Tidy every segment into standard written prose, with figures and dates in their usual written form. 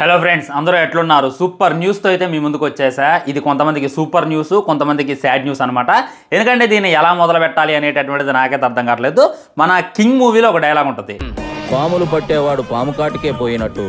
Hello friends, అందరూ ఎట్లున్నారు? Super న్యూస్తో అయితే మీ ముందుకు వచ్చేసా. ఇది కొంతమందికి సూపర్ న్యూస్, కొంతమందికి సాడ్ న్యూస్ అనమాట. ఎందుకంటే దీన్ని ఎలా మొదలు పెట్టాలి అనేటటువంటిది నాకైతే అర్థం కావట్లేదు. మన కింగ్ మూవీలో ఒక డైలాగ్ ఉంటుంది, పాములు పట్టేవాడు పాము కాటికే పోయినట్టు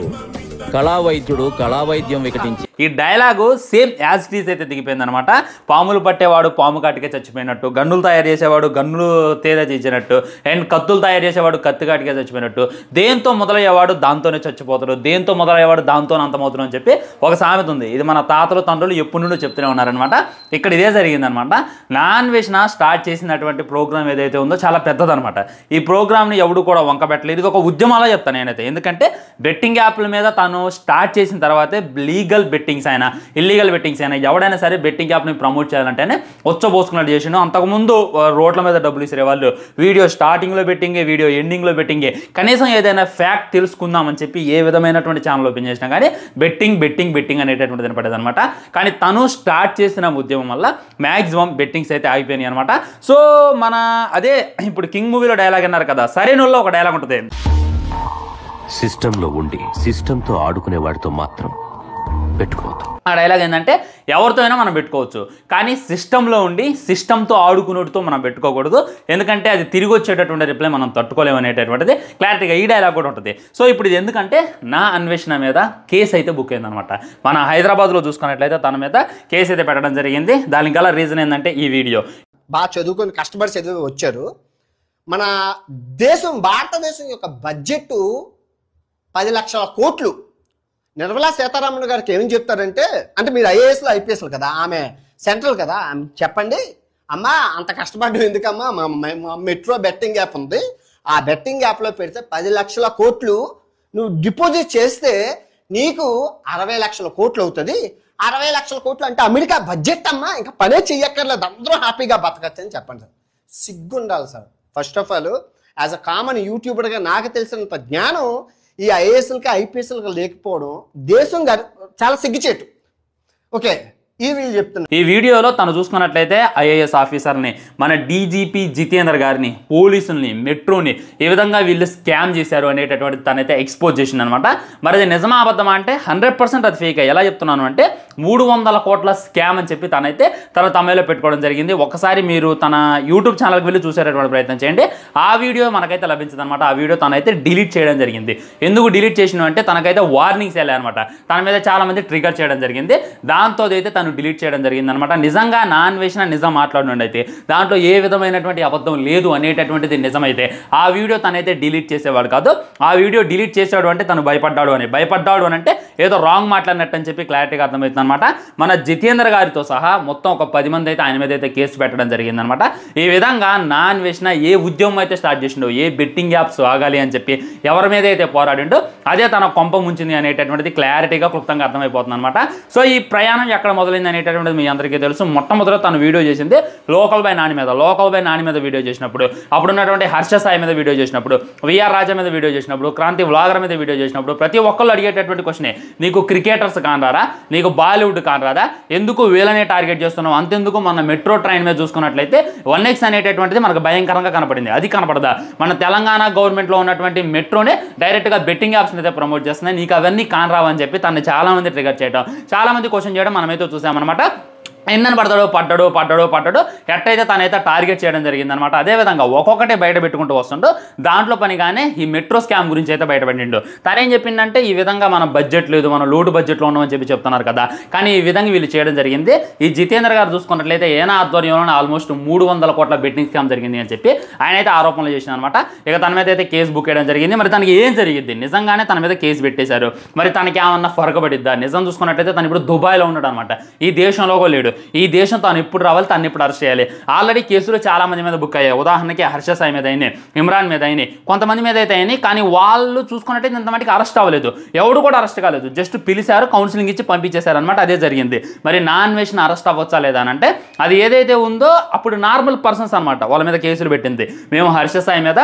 కళావైద్యుడు కళావైద్యం వికటించి. ఈ dialogue same as it is అయితే దిగిపోయింది అనమాట. పాములు పట్టేవాడు పాము కాటికే చచ్చిపోయినట్టు, గన్నులు తయారు చేసేవాడు గన్నులు తేద చేసినట్టు, అండ్ కత్తులు తయారు చేసేవాడు కత్తి కాటికే చచ్చిపోయినట్టు, దేంతో మొదలయ్యేవాడు దాంతోనే చచ్చిపోతాడు, దేంతో మొదలయ్యేవాడు దాంతో అంతమవుతాడు అని చెప్పి ఒక సామెత ఉంది. ఇది మన తాతలు తండ్రులు ఎప్పటి నుండో చెప్తూనే ఉన్నారనమాట. ఇక్కడ ఇదే జరిగిందనమాట. నాన్ వెజ్న స్టార్ట్ చేసినటువంటి ప్రోగ్రామ్ ఏదైతే ఉందో చాలా పెద్దదనమాట. ఈ ప్రోగ్రామ్ని ఎవడు కూడా వంకబెట్టలేదు. ఇది ఒక ఉద్యమాలా చెప్తాను నేనైతే. ఎందుకంటే బెట్టింగ్ యాప్ల మీద తాను స్టార్ట్ చేసిన తర్వాతే లీగల్ బెట్టింగ్స్ అయినా ఇల్లీగల్ బెట్టింగ్స్ అయినా ఎవడైనా సరే బెట్టింగ్ యాప్ని ప్రమోట్ చేయాలంటేనే వచ్చబోసుకున్నట్టు చేసిండు. అంతకుముందు రోడ్ల మీద డబ్బులు ఇసే వాళ్ళు వీడియో స్టార్టింగ్లో బెట్టింగే, వీడియో ఎండింగ్లో బెట్టింగే, కనీసం ఏదైనా ఫ్యాక్ట్ తెలుసుకుందామని చెప్పి ఏ విధమైనటువంటి ఛానల్ ఓపెన్ చేసినా కానీ బెట్టింగ్ బెట్టింగ్ బెట్టింగ్ అనేటటువంటిది వినపడేది అనమాట. కానీ తను స్టార్ట్ చేసిన ఉద్యమం వల్ల మ్యాక్సిమం బెట్టింగ్స్ అయితే ఆగిపోయినాయి అనమాట. సో మన అదే ఇప్పుడు కింగ్ మూవీలో డైలాగ్ అన్నారు కదా, సరైనలో ఒక డైలాగ్ ఉంటుంది, సిస్టంలో ఉండి సిస్టంతో ఆడుకునే వాడితో మాత్రం పెట్టుకోవద్దు. ఆ డైలాగ్ ఏంటంటే ఎవరితో అయినా మనం పెట్టుకోవచ్చు, కానీ సిస్టంలో ఉండి సిస్టంతో ఆడుకునేటితో మనం పెట్టుకోకూడదు. ఎందుకంటే అది తిరిగి వచ్చేటటువంటి రిప్లై మనం తట్టుకోలేము అనేటటువంటిది క్లారిటీగా ఈ డైలాగ్ కూడా ఉంటుంది. సో ఇప్పుడు ఇది ఎందుకంటే నా అన్వేషణ మీద కేసు అయితే బుక్ అయిందనమాట. మన హైదరాబాద్లో చూసుకున్నట్లయితే తన మీద కేసు అయితే పెట్టడం జరిగింది. దానికి గల రీజన్ ఏంటంటే ఈ వీడియో. బాగా చదువుకొని కష్టపడి చదివి వచ్చారు. మన దేశం భారతదేశం యొక్క బడ్జెట్ 10 లక్షల కోట్లు. నిర్మలా సీతారామన్ గారికి ఏం చెప్తారంటే, అంటే మీరు ఐఏఎస్లు ఐపీఎస్లు కదా, ఆమె సెంట్రల్ కదా, చెప్పండి అమ్మా అంత కష్టపడ్డం ఎందుకమ్మా, మా మెట్రో బెట్టింగ్ యాప్ ఉంది, ఆ బెట్టింగ్ యాప్లో పెడితే 10 లక్షల కోట్లు నువ్వు డిపాజిట్ చేస్తే నీకు 60 లక్షల కోట్లు అవుతుంది. 60 లక్షల కోట్లు అంటే అమెరికా బడ్జెట్ అమ్మా, ఇంకా పనే చెయ్యక్కర్లేదు, అందరూ హ్యాపీగా బతకచ్చు అని చెప్పండి సార్. సిగ్గుండాలి sir. First of all as a common యూట్యూబర్గా నాకు తెలిసినంత జ్ఞానం ఈ ఐఏఎస్లకి ఐపీఎస్లకి లేకపోవడం దేశం చాలా సిగ్గుచేటు. ఓకే, ఈ వీళ్ళు చెప్తున్నారు. ఈ వీడియోలో తను చూసుకున్నట్లయితే ఐఏఎస్ ఆఫీసర్ని, మన డీజీపీ జితేందర్ గారిని, పోలీసుల్ని, మెట్రోని ఏ విధంగా వీళ్ళు స్కామ్ చేశారు అనేటటువంటి తనైతే ఎక్స్పోజ్ చేసింది అనమాట. మరి అది నిజమా అబద్ధమా అంటే 100% అది ఫేక్. ఎలా చెప్తున్నాను అంటే 300 కోట్ల స్కామ్ అని చెప్పి తనైతే తన తమిళలో పెట్టుకోవడం జరిగింది. ఒకసారి మీరు తన యూట్యూబ్ ఛానల్కి వెళ్ళి చూసేటటువంటి ప్రయత్నం చేయండి. ఆ వీడియో మనకైతే లభించింది అనమాట. ఆ వీడియో తనైతే డిలీట్ చేయడం జరిగింది. ఎందుకు డిలీట్ చేసిన అంటే తనకైతే వార్నింగ్స్ వెళ్ళాయి అనమాట. తన మీద చాలా మంది ట్రిగర్ చేయడం జరిగింది. దాంతో అయితే తను డిలీట్ చేయడం జరిగింది అనమాట. నిజంగా నాన్ వేసిన నిజం మాట్లాడినండి అయితే దాంట్లో ఏ విధమైనటువంటి అబద్ధం లేదు అనేటటువంటిది నిజమైతే ఆ వీడియో తనైతే డిలీట్ చేసేవాడు కాదు. ఆ వీడియో డిలీట్ చేసాడు అంటే తను భయపడ్డాడు అని అంటే ఏదో రాంగ్ మాట్లాడినట్టు అని చెప్పి క్లారిటీగా అర్థమవుతుంది అనమాట. మన జితేందర్ గారితో సహా మొత్తం ఒక 10 మంది అయితే ఆయన మీద అయితే కేసు పెట్టడం జరిగింది అనమాట. ఈ విధంగా నాన్ వేసిన ఏ ఉద్యమం అయితే స్టార్ట్ చేసిండో, ఏ బెట్టింగ్ యాప్స్ ఆగాలి అని చెప్పి ఎవరి మీద అయితే పోరాడిండో అదే తన కొంప ముంచింది అనేటటువంటిది క్లారిటీగా క్లుప్తంగా అర్థమైపోతుంది అనమాట. సో ఈ ప్రయాణం ఎక్కడ మొదలైంది అనేటటువంటిది మీ అందరికీ తెలుసు. మొట్టమొదట తను వీడియో చేసింది లోకల్ బై నాని మీద వీడియో చేసినప్పుడు, అప్పుడున్నటువంటి హర్ష సాయి మీద వీడియో చేసినప్పుడు, విఆర్ రాజా మీద వీడియో చేసినప్పుడు, క్రాంతి వ్లాగర్ మీద వీడియో చేసినప్పుడు ప్రతి ఒక్కళ్ళు అడిగేటటువంటి క్వశ్చనే, నీకు క్రికెటర్స్ కానరారా, నీకు బాలీవుడ్ కానరాదా, ఎందుకు వీళ్ళనే టార్గెట్ చేస్తున్నావు, అంతెందుకు మన మెట్రో ట్రైన్ మీద చూసుకున్నట్లయితే 1X అనేటటువంటిది మనకు భయంకరంగా కనపడింది. అది కనపడదా? మన తెలంగాణ గవర్నమెంట్లో ఉన్నటువంటి మెట్రోనే డైరెక్ట్గా బెట్టింగ్ యాప్స్ అయితే ప్రమోట్ చేస్తున్నాయి, నీకు అవన్నీ కానరావని చెప్పి తను చాలా మంది ట్రిగర్ చేయడం, చాలా మంది క్వశ్చన్ చేయడం మనమైతే చూసామన్నమాట. ఎన్నని పడ్డాడు ఎట్టయితే తనైతే టార్గెట్ చేయడం జరిగిందనమాట. అదేవిధంగా ఒక్కొక్కటే బయట పెట్టుకుంటూ వస్తుంటూ దాంట్లో పనిగానే ఈ మెట్రో స్కామ్ గురించి అయితే బయటపడిండు. తనేం చెప్పిందంటే ఈ విధంగా మన బడ్జెట్ లేదు, మనం లోటు బడ్జెట్లో ఉన్నామని చెప్పి చెప్తున్నారు కదా, కానీ ఈ విధంగా వీళ్ళు చేయడం జరిగింది. ఈ జితేందర్ గారు చూసుకున్నట్లయితే ఏనా ఆధ్వర్యంలో ఆల్మోస్ట్ 300 కోట్ల బెట్టింగ్ స్కామ్ జరిగింది అని చెప్పి ఆయన అయితే ఆరోపణలు చేసిన అనమాట. ఇక తన మీద అయితే కేసు బుక్ చేయడం జరిగింది. మరి తనకి ఏం జరిగింది? నిజంగానే తన మీద కేసు పెట్టేశారు. మరి తనకి ఏమన్నా ఫరకబడిద్దా? నిజం చూసుకున్నట్లయితే తను ఇప్పుడు దుబాయ్లో ఉన్నాడు అనమాట. ఈ దేశంలో లేడు. ఈ దేశం తాను ఎప్పుడు రావాలి, తను ఎప్పుడు అరెస్ట్ చేయాలి. ఆల్రెడీ కేసులు చాలా మంది మీద బుక్ అయ్యాయి. ఉదాహరణకి హర్ష సాయి మీద అయినాయి, ఇమ్రాన్ మీద అయినాయి, కొంతమంది మీద అయితే అయినాయి. కానీ వాళ్ళు చూసుకున్నట్టయితే ఇంతమందికి అరెస్ట్ అవ్వలేదు, ఎవడు కూడా అరెస్ట్ కాలేదు. జస్ట్ పిలిచారు, కౌన్సిలింగ్ ఇచ్చి పంపించేశారు అనమాట. అదే జరిగింది. మరి నాన్ వేసిన అరెస్ట్ అవ్వచ్చా లేదా అని అంటే అది ఏదైతే ఉందో అప్పుడు నార్మల్ పర్సన్స్ అనమాట వాళ్ళ మీద కేసులు పెట్టింది. మేము హర్ష సాయి మీద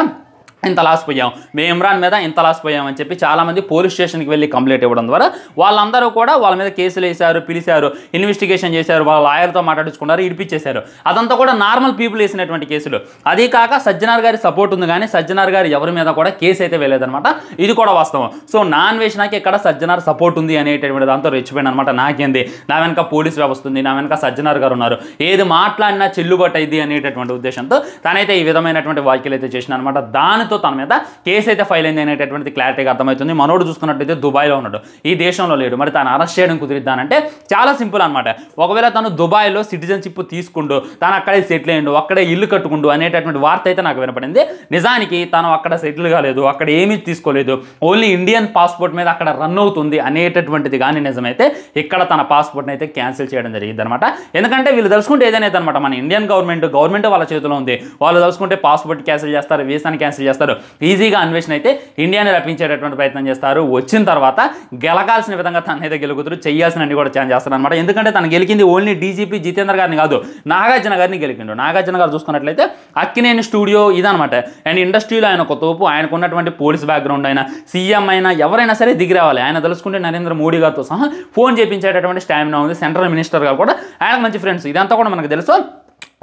ఇంత లాస్ పోయాం, మేము ఇమ్రాన్ మీద ఇంత లాస్ పోయాం అని చెప్పి చాలామంది పోలీస్ స్టేషన్కి వెళ్ళి కంప్లైంట్ ఇవ్వడం ద్వారా వాళ్ళందరూ కూడా వాళ్ళ మీద కేసులు వేశారు, పిలిచారు, ఇన్వెస్టిగేషన్ చేశారు, వాళ్ళ లాయర్తో మాట్లాడించుకున్నారు, ఇడిపించేశారు. అదంతా కూడా నార్మల్ పీపుల్ వేసినటువంటి కేసులు. అదే కాక సజ్జనార్ గారి సపోర్ట్ ఉంది కానీ సజ్జనార్ గారు ఎవరి మీద కూడా కేసు అయితే వేయలేదన్నమాట. ఇది కూడా వాస్తవం. సో నాన్ వేసినాకి ఇక్కడ సజ్జనార్ సపోర్ట్ ఉంది అనేటటువంటి దాంతో రెచ్చిపోయింది అనమాట. నాకేంది, నా వెనక పోలీస్ వ్యవస్థ ఉంది, నా వెనక సజ్జనార్ గారు ఉన్నారు, ఏది మాట్లాడినా చెల్లుబాటు అయింది అనేటటువంటి ఉద్దేశంతో తనైతే ఈ విధమైనటువంటి వ్యాఖ్యలు అయితే చేసిన అనమాట. దానితో తన మీద కేసు అయితే ఫైల్ అయింది అనేటటువంటి క్లారిటీగా అర్థమవుతుంది. మనోడు చూసుకున్నట్టయితే దుబాయ్లో ఉన్నాడు, ఈ దేశంలో లేడు. మరి తను అరెస్ట్ చేయడం కుదిరిద్దానంటే చాలా సింపుల్ అనమాట. ఒకవేళ తను దుబాయ్లో సిటిజన్షిప్ తీసుకుంటూ తను అక్కడే సెటిల్ అయ్యిండు, అక్కడే ఇల్లు కట్టుకుంటూ అనేటటువంటి వార్త అయితే నాకు వినపడింది. నిజానికి తను అక్కడ సెటిల్ కాలేదు, అక్కడ ఏమీ తీసుకోలేదు, ఓన్లీ ఇండియన్ పాస్పోర్ట్ మీద అక్కడ రన్ అవుతుంది అనేటటువంటిది కానీ నిజమైతే ఇక్కడ తన పాస్పోర్ట్ని అయితే క్యాన్సిల్ చేయడం జరిగింది అనమాట. ఎందుకంటే వీళ్ళు తెలుసుకుంటే ఏదైనా అనమాట, మన ఇండియన్ గవర్నమెంట్ వాళ్ళ చేతిలో ఉంది. వాళ్ళు తెలుసుకుంటే పాస్పోర్ట్ క్యాన్సిల్ చేస్తారు, వీసాని క్యాన్సిల్ చేస్తారు, ఈజీగా అన్వేషణ అయితే ఇండియాని రప్పించేటటువంటి ప్రయత్నం చేస్తారు. వచ్చిన తర్వాత గెలకాల్సిన విధంగా తనైతే గెలుగుతారు, చేయాల్సినవి కూడా చేస్తారు అనమాట. ఎందుకంటే తను గెలికింది ఓన్లీ డీజీపీ జితేందర్ గారిని కాదు, నాగార్జున గారిని గెలికిండు. నాగార్జున గారు చూసుకున్నట్లయితే అక్కినేని స్టూడియో ఇదనమాట. అండ్ ఇండస్ట్రీలో ఆయన ఒక తోపు, ఆయనకు ఉన్నటువంటి పోలీస్ బ్యాక్గ్రౌండ్ అయినా, సీఎం అయినా, ఎవరైనా సరే దిగి రావాలి. ఆయన తెలుసుకుంటే నరేంద్ర మోడీ గారితో సహా ఫోన్ చేయించేటటువంటి స్టామినా ఉంది. సెంట్రల్ మినిస్టర్ గారు కూడా ఆయనకు మంచి ఫ్రెండ్స్. ఇదంతా కూడా మనకు తెలుసు.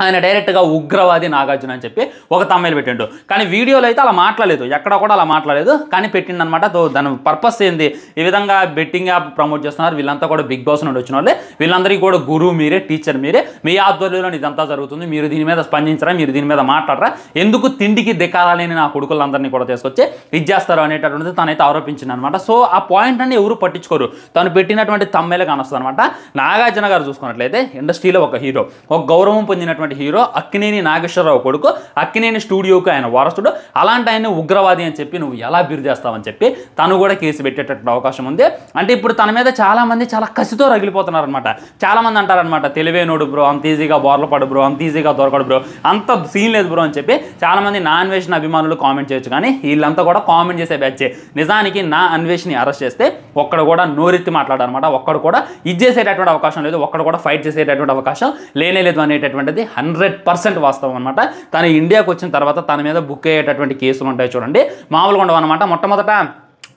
ఆయన డైరెక్ట్గా ఉగ్రవాది నాగార్జున అని చెప్పి ఒక తమిళ పెట్టిండు. కానీ వీడియోలో అయితే అలా మాట్లాడలేదు, ఎక్కడ కూడా అలా మాట్లాడలేదు. కానీ పెట్టిండు అనమాట. దాని పర్పస్ ఏంది, ఈ విధంగా బెట్టింగ్ యాప్ ప్రమోట్ చేస్తున్నారు. వీళ్ళంతా కూడా బిగ్ బాస్ నుండి వచ్చిన వాళ్ళే, వీళ్ళందరికీ కూడా గురువు మీరే, టీచర్ మీరే, మీ ఆధ్వర్యంలో ఇదంతా జరుగుతుంది, మీరు దీని మీద స్పందించరా, మీరు దీని మీద మాట్లాడరా, ఎందుకు తిండికి దిక్కాలని నా కొడుకులందరినీ కూడా తీసుకొచ్చి ఇది చేస్తారు అనేటటువంటిది తనైతే ఆరోపించింది అనమాట. సో ఆ పాయింట్ అన్ని ఎవరు పట్టించుకోరు, తను పెట్టినటువంటి తమ్ಮೇಲೆ కానొస్తుంది అనమాట. నాగార్జున గారు చూసుకున్నట్లయితే ఇండస్ట్రీలో ఒక హీరో, ఒక గౌరవం పొందినటువంటి హీరో, అక్కినేని నాగేశ్వరరావు కొడుకు, అక్కినేని స్టూడియోకి ఆయన వారసుడు. అలాంటి ఆయన ఉగ్రవాది అని చెప్పి నువ్వు ఎలా బిరు చేస్తావని చెప్పి తను కూడా కేసు పెట్టేటటువంటి అవకాశం ఉంది. అంటే ఇప్పుడు తన మీద చాలా మంది చాలా కసితో రగిలిపోతున్నారు అనమాట. చాలా మంది అంటారనమాట, తెలివేనోడు బ్రో, అంత ఈజీగా బోర్ల పడు బ్రో, అంత ఈజీగా దొరకడు బ్రో, అంత సీన్ లేదు బ్రో అని చెప్పి చాలా మంది నా అన్వేషణ అభిమానులు కామెంట్ చేయొచ్చు. కానీ వీళ్ళంతా కూడా కామెంట్ చేసే బ్యాచే. నిజానికి నా అన్వేషణని అరెస్ట్ చేస్తే ఒక్కడు కూడా నోరెత్తి మాట్లాడారనమాట. ఒక్కడు కూడా ఇది చేసేటటువంటి అవకాశం లేదు, ఒక్కడు కూడా ఫైట్ చేసేటటువంటి అవకాశం లేనే లేదు అనేటటువంటిది 100% వాస్తవం అనమాట. తను ఇండియాకి వచ్చిన తర్వాత తన మీద బుక్ అయ్యేటటువంటి కేసులు ఉంటాయి చూడండి, మామూలుగా ఉండవు అనమాట. మొట్టమొదట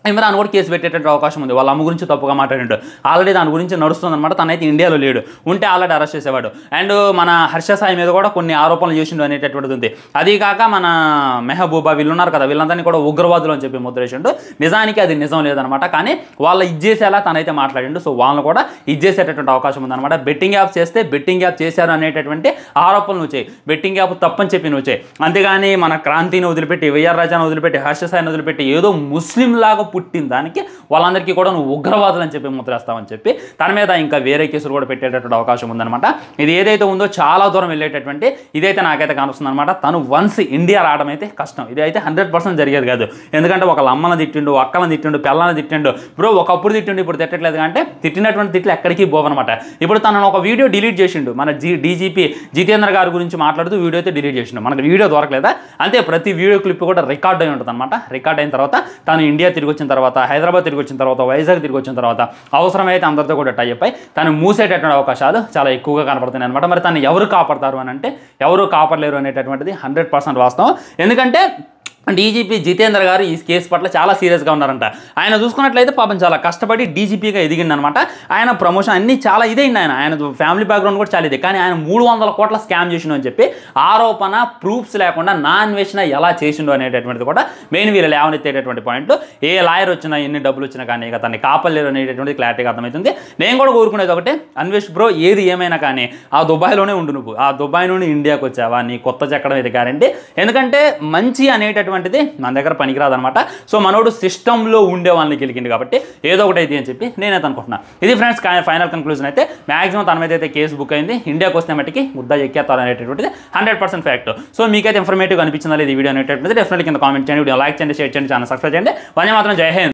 ఇమ్రాన్ కూడా కేసు పెట్టేటటువంటి అవకాశం ఉంది. వాళ్ళ అమ్మ గురించి తప్పుగా మాట్లాడిండు, ఆల్రెడీ దాని గురించి నడుస్తుంది అనమాట. తనైతే ఇండియాలో లేడు, ఉంటే ఆల్రెడీ అరెస్ట్ చేసేవాడు. అండ్ మన హర్ష సాయి మీద కూడా కొన్ని ఆరోపణలు చేసిండు అనేటటువంటిది ఉంది. అది కాక మన మెహబూబా వీళ్ళు ఉన్నారు కదా, వీళ్ళందరినీ కూడా ఉగ్రవాదులు అని చెప్పి ముద్రేసిండు. నిజానికి అది నిజం లేదనమాట. కానీ వాళ్ళ ఇచ్చేసేలా తనైతే మాట్లాడిండు. సో వాళ్ళని కూడా ఇచ్చేసేటటువంటి అవకాశం ఉందన్నమాట. బెట్టింగ్ యాప్ చేస్తే బెట్టింగ్ యాప్ చేశారు అనేటటువంటి ఆరోపణలు నువ్వు చేయి, బెట్టింగ్ యాప్ తప్పని చెప్పి నువ్వు చేయి. అంతేగాని మన క్రాంతిని వదిలిపెట్టి, వైఆర్ రాజాను వదిలిపెట్టి, హర్ష సాయిని వదిలిపెట్టి ఏదో ముస్లిం లాగా పుట్టిన దానికి వాళ్ళందరికీ కూడా నువ్వు ఉగ్రవాదులు అని చెప్పి ముద్రేస్తావని చెప్పి తన మీద ఇంకా వేరే కేసులు కూడా పెట్టేటటువంటి అవకాశం ఉందన్నమాట. ఇది ఏదైతే ఉందో చాలా దూరం వెళ్ళేటటువంటి ఇదైతే నాకైతే కానుస్తుంది అనమాట. తను వన్స్ ఇండియా రావడం అయితే కష్టం, ఇది అయితే 100% జరిగేది కాదు. ఎందుకంటే ఒకళ్ళ అమ్మని తిట్టిండు, అక్కలను తిట్టిండు, పిల్లల్ని తిట్టిండు. బ్రో ఒకప్పుడు తిట్టిండు, ఇప్పుడు తిట్టట్లేదు. అంటే తిట్టినటువంటి తిట్లు ఎక్కడికి పోవనమాట. ఇప్పుడు తనను ఒక వీడియో డిలీట్ చేసిండు, మన డీజీపీ జితేంద్ర గారి గురించి మాట్లాడుతూ వీడియో అయితే డిలీట్ చేసిండు. మనకు వీడియో దొరకలేదా? అంతే, ప్రతి వీడియో క్లిప్ కూడా రికార్డ్ అయి ఉంటుంది అనమాట. రికార్డ్ అయిన తర్వాత తను ఇండియా తిరిగి వచ్చిన తర్వాత, హైదరాబాద్ తిరిగి వచ్చిన తర్వాత, వైజాగ్ తిరిగి వచ్చిన తర్వాత అవసరమైతే అందరితో కూడా టై అయి తను మూసేటటువంటి అవకాశాలు చాలా ఎక్కువగా కనపడుతున్నాయి అనమాట. మరి తను ఎవరు కాపాడతారు అని అంటే ఎవరు కాపాడలేరు అనేటటువంటిది 100% వాస్తవం. ఎందుకంటే డీజీపీ జితేంద్ర గారు ఈ కేసు పట్ల చాలా సీరియస్గా ఉన్నారంట. ఆయన చూసుకున్నట్లయితే పాపం చాలా కష్టపడి డీజీపీగా ఎదిగిండు అనమాట. ఆయన ప్రమోషన్ అన్నీ చాలా ఇదైంది. ఆయన ఫ్యామిలీ బ్యాక్గ్రౌండ్ కూడా చాలా ఇది. కానీ ఆయన 300 కోట్ల స్కామ్ చేసిండు అని చెప్పి ఆరోపణ, ప్రూఫ్స్ లేకుండా నా అన్వేషణ ఎలా చేసిండు అనేటటువంటిది కూడా మెయిన్ వీళ్ళు లేవనెత్తేటటువంటి పాయింట్. ఏ లాయర్ వచ్చినా, ఎన్ని డబ్బులు వచ్చినా కానీ ఇక తనని కాపాడలేరు అనేటటువంటి క్లారిటీగా అర్థమవుతుంది. నేను కూడా కోరుకునేది ఒకటే, అన్వేష్ బ్రో ఏది ఏమైనా కానీ ఆ దుబాయ్లోనే ఉండు. నువ్వు ఆ దుబాయ్ నుండి ఇండియాకి వచ్చావా, నీ కొత్త చెక్కడం ఇది గ్యారంటీ. ఎందుకంటే మంచి అనేటటువంటిది మన దగ్గర పనికిరాదనమాట. సో మనోడు సిస్టంలో ఉండే వాళ్ళని గెలికింది కాబట్టి ఏదో ఒకటి అయితే అని చెప్పి నేనైతే అనుకుంటున్నాను. ఇది ఫ్రెండ్స్ ఫైనల్ కన్క్లూజన్ అయితే మ్యాక్సిమం తన మీద అయితే కేసు బుక్ అయింది. ఇండియాకి వస్తే మట్టికి ముద్ద ఎక్కేస్తారు అనేటటువంటిది 100% ఫ్యాక్ట్. సో మీకైతే ఇన్ఫర్మేటివ్ అనిపించిందా లేదు ఈ వీడియో అనేటటువంటిది డెఫినెట్లీ కింద కామెంట్ చేయండి. వీడియో లైక్ చేయండి, షేర్ చేయండి, ఛానల్ సబ్స్క్రైబ్ చేయండి. వందే మాత్రం జై హింద్.